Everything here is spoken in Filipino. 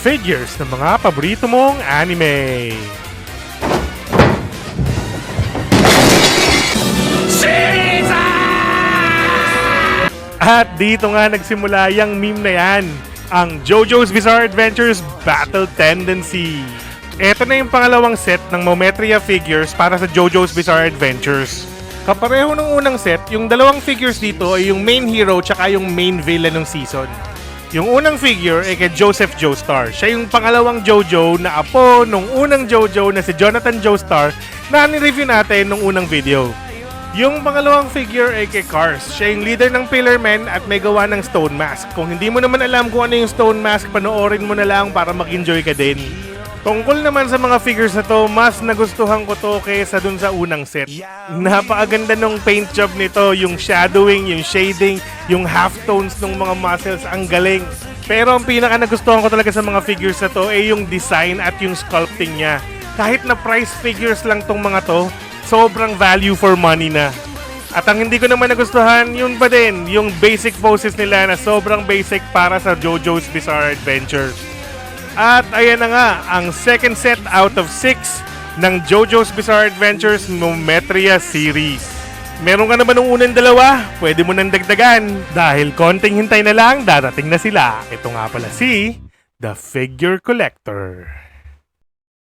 figures ng mga paborito mong anime. At dito nga nagsimula yung meme na yan, ang JoJo's Bizarre Adventures Battle Tendency. Ito na yung pangalawang set ng Mometria figures para sa JoJo's Bizarre Adventures. Kapareho ng unang set, yung dalawang figures dito ay yung main hero tsaka yung main villain ng season. Yung unang figure ay kay Joseph Joestar. Siya yung pangalawang JoJo na apo nung unang JoJo na si Jonathan Joestar na nireview natin nung unang video. Yung pangalawang figure ay kay Cars. Siya yung leader ng Pillar Men at may gawa ng Stone Mask. Kung hindi mo naman alam kung ano yung Stone Mask, panoorin mo na lang para mag-enjoy ka din. Tungkol naman sa mga figures na to, mas nagustuhan ko to kaysa dun sa unang set. Napakaganda ng paint job nito, yung shadowing, yung shading, yung halftones ng mga muscles, ang galing. Pero ang pinaka nagustuhan ko talaga sa mga figures na to ay yung design at yung sculpting niya. Kahit na price figures lang tong mga to, sobrang value for money na. At ang hindi ko naman nagustuhan, yun pa din, yung basic poses nila na sobrang basic para sa JoJo's Bizarre Adventures. At ayan na nga, ang second set out of 6 ng JoJo's Bizarre Adventures Mometria series. Meron ka naman ng unang dalawa, pwede mo nang dagdagan dahil konting hintay na lang, darating na sila. Ito nga pala si The Figure Collector.